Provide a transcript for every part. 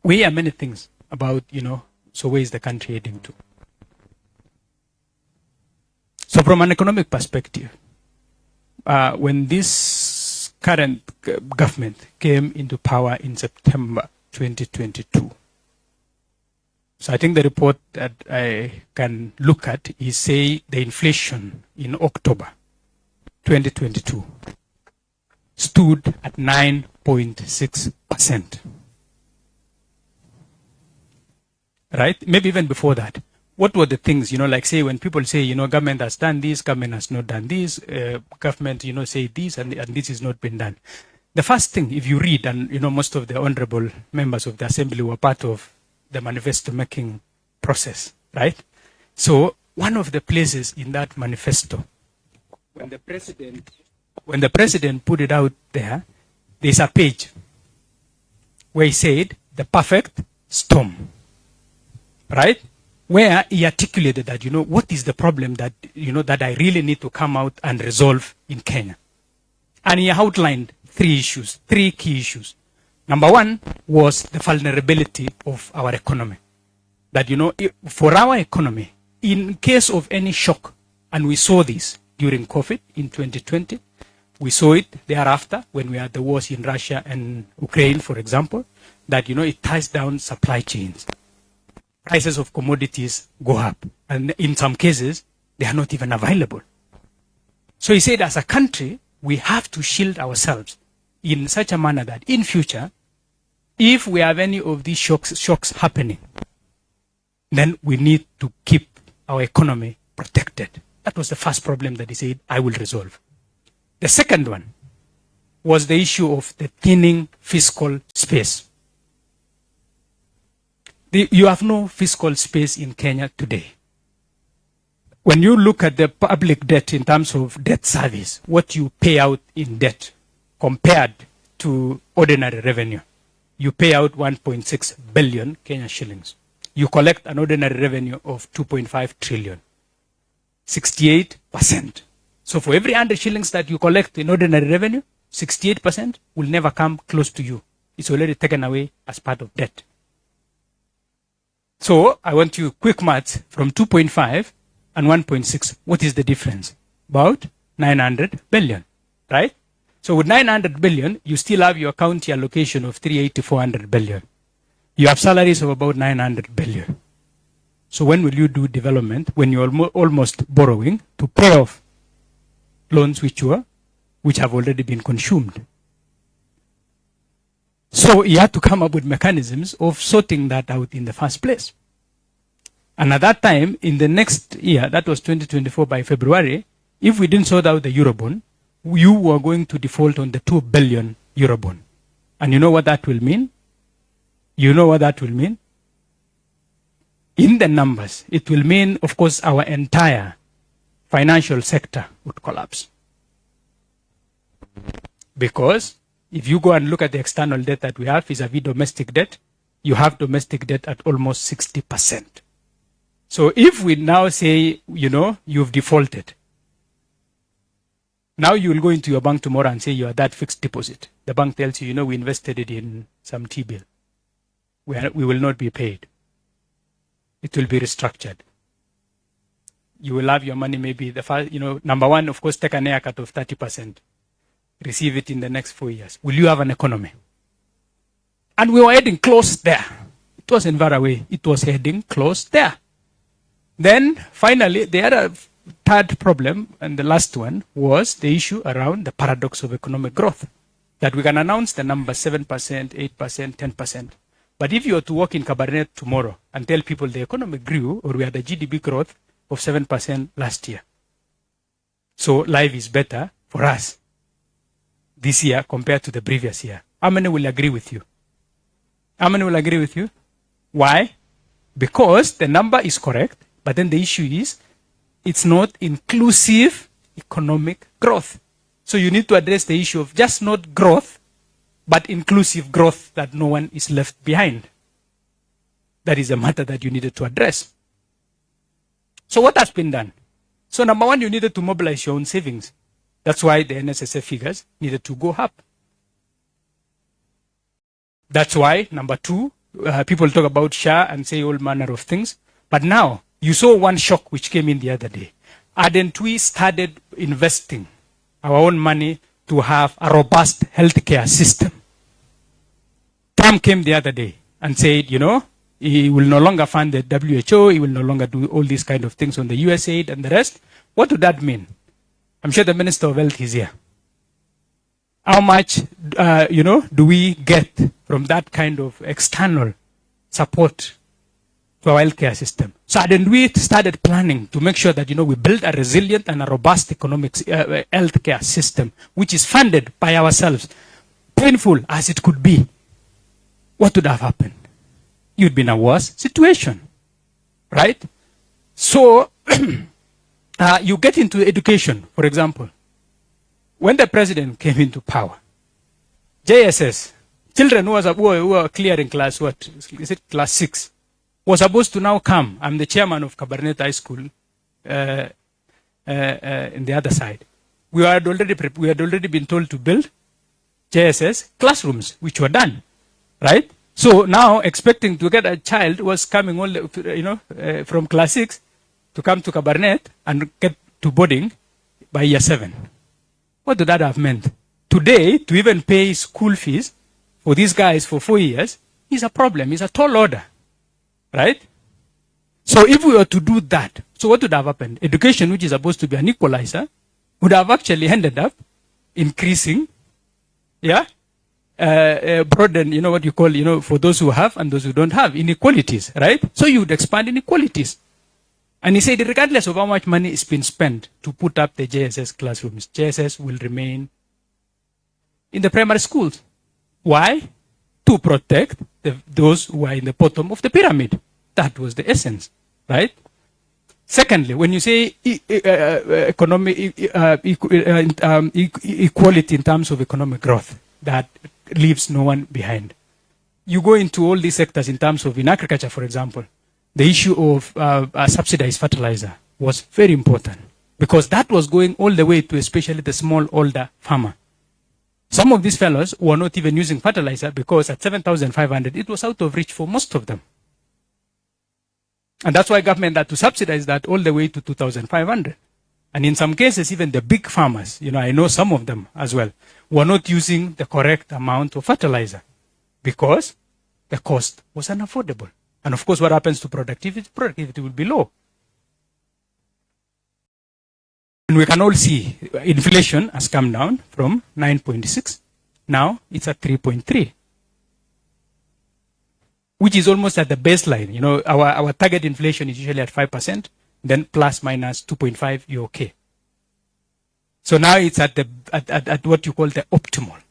we hear many things about, so where is the country heading to? So from an economic perspective, when this current government came into power in September 2022, so I think the report that I can look at is say the inflation in October 2022 stood at 9.6%. Right? Maybe even before that. What were the things, like say when people say, government has done this, government has not done this, government, say this and this is not been done. The first thing, if you read, and most of the honorable members of the assembly were part of the manifesto making process, right? So one of the places in that manifesto, when the president put it out there, there's a page where he said the perfect storm, right? Where he articulated that, what is the problem that, that I really need to come out and resolve in Kenya. And he outlined three key issues. Number one was the vulnerability of our economy. That, for our economy, in case of any shock, and we saw this during COVID in 2020, we saw it thereafter when we had the wars in Russia and Ukraine, for example, that, it ties down supply chains. Prices of commodities go up. And in some cases, they are not even available. So he said, as a country, we have to shield ourselves in such a manner that in future, if we have any of these shocks happening, then we need to keep our economy protected. That was the first problem that he said, I will resolve. The second one was the issue of the thinning fiscal space. You have no fiscal space in Kenya today. When you look at the public debt in terms of debt service, what you pay out in debt compared to ordinary revenue, you pay out 1.6 billion Kenya shillings. You collect an ordinary revenue of 2.5 trillion, 68%. So for every 100 shillings that you collect in ordinary revenue, 68% will never come close to you. It's already taken away as part of debt. So I want you quick maths from 2.5 and 1.6. What is the difference? About 900 billion, right? So with 900 billion, you still have your county allocation of 380, 400 billion. You have salaries of about 900 billion. So when will you do development? When you're almost borrowing to pay off loans which have already been consumed. So you had to come up with mechanisms of sorting that out in the first place. And at that time, in the next year, that was 2024 by February, if we didn't sort out the Eurobond, you were going to default on the 2 billion Eurobond. And you know what that will mean? You know what that will mean? In the numbers, it will mean, of course, our entire financial sector would collapse. Because if you go and look at the external debt that we have vis-a-vis domestic debt, you have domestic debt at almost 60%. So if we now say, you've defaulted, now you will go into your bank tomorrow and say you are that fixed deposit. The bank tells you, we invested it in some T-bill. We will not be paid. It will be restructured. You will have your money maybe, number one, of course, take an haircut of 30%. Receive it in the next 4 years. Will you have an economy? And we were heading close there. It wasn't far away. It was heading close there. Then, finally, the other third problem, and the last one, was the issue around the paradox of economic growth. That we can announce the number 7%, 8%, 10%. But if you were to walk in Cabernet tomorrow and tell people the economy grew, or we had a GDP growth of 7% last year, so life is better for us this year compared to the previous year, how many will agree with you? How many will agree with you? Why? Because the number is correct, but then the issue is it's not inclusive economic growth. So you need to address the issue of just not growth, but inclusive growth, that no one is left behind. That is a matter that you needed to address. So what has been done? So number one, you needed to mobilize your own savings. That's why the NSSF figures needed to go up. That's why, number two, People talk about SHA and say all manner of things. But now, you saw one shock which came in the other day. Hadn't we started investing our own money to have a robust healthcare system? Trump came the other day and said, you know, he will no longer fund the WHO, he will no longer do all these kind of things on the US aid and the rest. What would that mean? I'm sure the Minister of Health is here. How much, do we get from that kind of external support to our healthcare system? So then we started planning to make sure that, we build a resilient and a robust economic healthcare system, which is funded by ourselves, painful as it could be. What would have happened? You'd be in a worse situation, right? So you get into education, for example. When the president came into power, JSS, children who were clearing class, class 6, was supposed to now come. I'm the chairman of Cabernet High School in the other side. We had already been told to build JSS classrooms, which were done, right? So now expecting to get a child was coming all from class 6 to come to Cabernet and get to boarding by year 7. What would that have meant? Today, to even pay school fees for these guys for 4 years is a problem. It's a tall order, right? So if we were to do that, so what would have happened? Education, which is supposed to be an equalizer, would have actually ended up increasing, broaden, what you call, for those who have and those who don't have, inequalities, right? So you would expand inequalities. And he said, regardless of how much money is being spent to put up the JSS classrooms, JSS will remain in the primary schools. Why? To protect those who are in the bottom of the pyramid. That was the essence, right? Secondly, when you say equality in terms of economic growth, that leaves no one behind. You go into all these sectors in terms of, in agriculture, for example, the issue of subsidized fertilizer was very important because that was going all the way to especially the small older farmer. Some of these fellows were not even using fertilizer because at 7,500, it was out of reach for most of them. And that's why government had to subsidize that all the way to 2,500. And in some cases, even the big farmers, I know some of them as well, were not using the correct amount of fertilizer because the cost was unaffordable. And of course, what happens to productivity? Productivity will be low. And we can all see inflation has come down from 9.6. Now it's at 3.3. Which is almost at the baseline. Our target inflation is usually at 5%, then plus minus 2.5, you're okay. So now it's at what you call the optimal.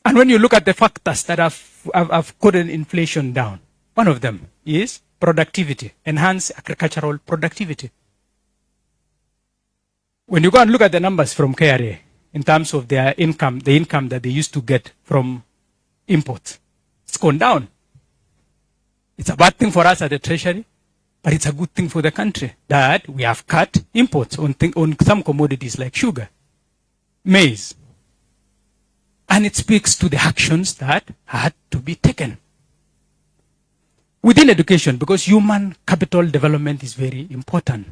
And when you look at the factors that have gotten inflation down, one of them is productivity, enhance agricultural productivity. When you go and look at the numbers from KRA in terms of their income, the income that they used to get from imports, it's gone down. It's a bad thing for us at the Treasury, but it's a good thing for the country that we have cut imports on some commodities like sugar, maize. And it speaks to the actions that had to be taken. Within education, because human capital development is very important.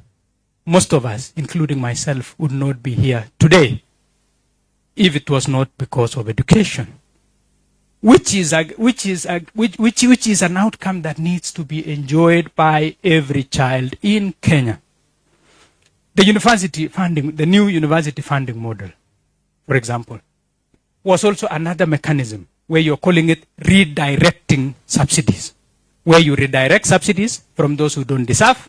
Most of us, including myself, would not be here today if it was not because of education, which is an outcome that needs to be enjoyed by every child in Kenya. The university funding, the new university funding model, for example, was also another mechanism where you're calling it redirecting subsidies, where you redirect subsidies from those who don't deserve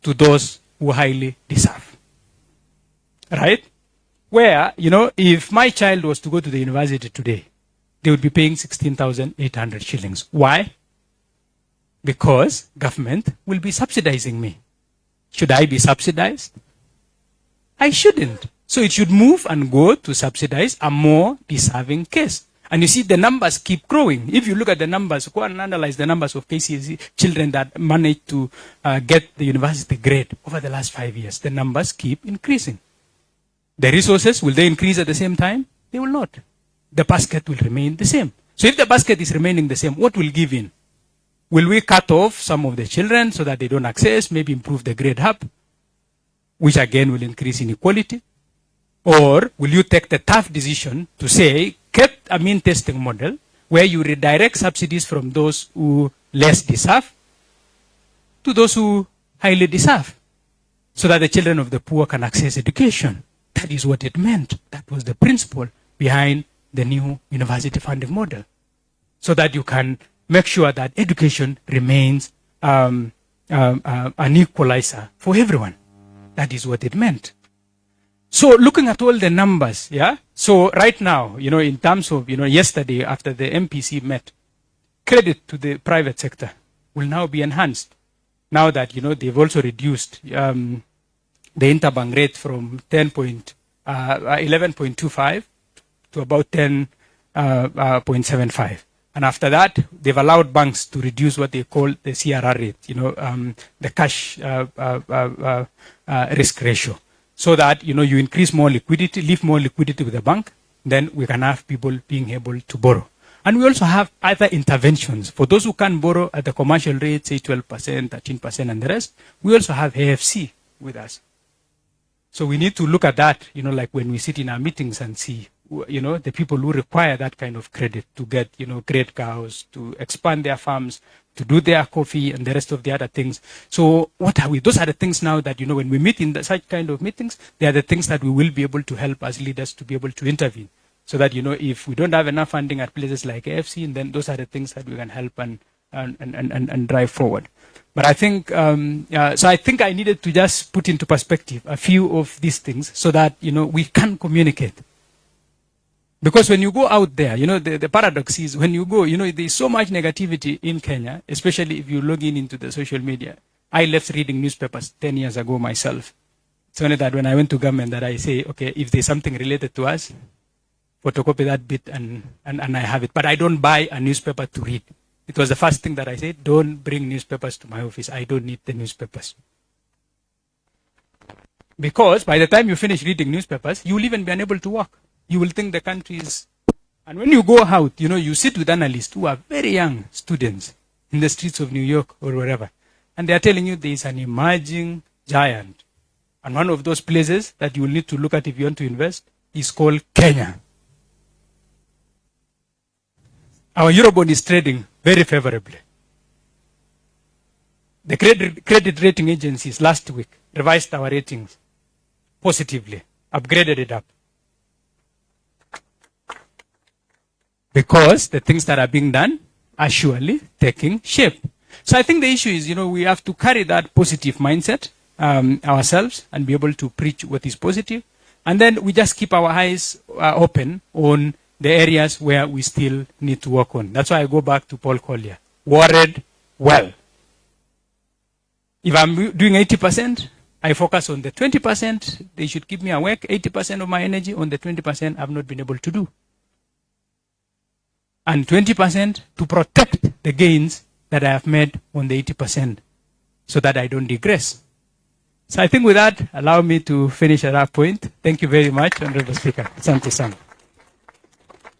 to those who highly deserve. Right? Where, if my child was to go to the university today, they would be paying 16,800 shillings. Why? Because government will be subsidizing me. Should I be subsidized? I shouldn't. So it should move and go to subsidize a more deserving case. And you see the numbers keep growing. If you look at the numbers, go and analyze the numbers of KCSE children that managed to get the university grade over the last 5 years. The numbers keep increasing. The resources, will they increase at the same time? They will not. the basket will remain the same. So if the basket is remaining the same, what will give in? Will we cut off some of the children so that they don't access, maybe improve the grade hub, which again will increase inequality? Or will you take the tough decision to say, get a mean testing model where you redirect subsidies from those who less deserve to those who highly deserve, so that the children of the poor can access education? That is what it meant. That was the principle behind the new university funding model, so that you can make sure that education remains an equalizer for everyone. That is what it meant. So looking at all the numbers, yeah. So right now, in terms of, yesterday after the MPC met, credit to the private sector will now be enhanced. Now that, they've also reduced the interbank rate from 11.25 to about 10.75. And after that, they've allowed banks to reduce what they call the CRR rate, the cash risk ratio, so that, you increase more liquidity, leave more liquidity with the bank, then we can have people being able to borrow. And we also have other interventions. For those who can borrow at the commercial rate, say 12%, 13%, and the rest, we also have AFC with us. So we need to look at that, like when we sit in our meetings and see, the people who require that kind of credit to get, great cows, to expand their farms, to do their coffee and the rest of the other things. So what are we? Those are the things now that, when we meet in such kind of meetings, they are the things that we will be able to help as leaders to be able to intervene. So that, if we don't have enough funding at places like AFC, then those are the things that we can help and drive forward. But I think, so I think I needed to just put into perspective a few of these things so that, we can communicate. Because when you go out there, the paradox is when you go, there's so much negativity in Kenya, especially if you log into the social media. I left reading newspapers 10 years ago myself. It's only that when I went to government that I say, okay, if there's something related to us, photocopy that bit and I have it. But I don't buy a newspaper to read. It was the first thing that I said, don't bring newspapers to my office. I don't need the newspapers. Because by the time you finish reading newspapers, you will even be unable to walk. You will think the country is... And when you go out, you sit with analysts who are very young students in the streets of New York or wherever. And they are telling you there is an emerging giant. And one of those places that you will need to look at if you want to invest is called Kenya. Our Eurobond is trading very favorably. The credit rating agencies last week revised our ratings positively, upgraded it up. Because the things that are being done are surely taking shape. So I think the issue is, we have to carry that positive mindset ourselves and be able to preach what is positive. And then we just keep our eyes open on the areas where we still need to work on. That's why I go back to Paul Collier. Worried well. If I'm doing 80%, I focus on the 20%. They should keep me awake. 80% of my energy on the 20% I've not been able to do. And 20% to protect the gains that I have made on the 80% so that I don't digress. So I think with that, allow me to finish at that point. Thank you very much, Honorable Speaker. Asante sana.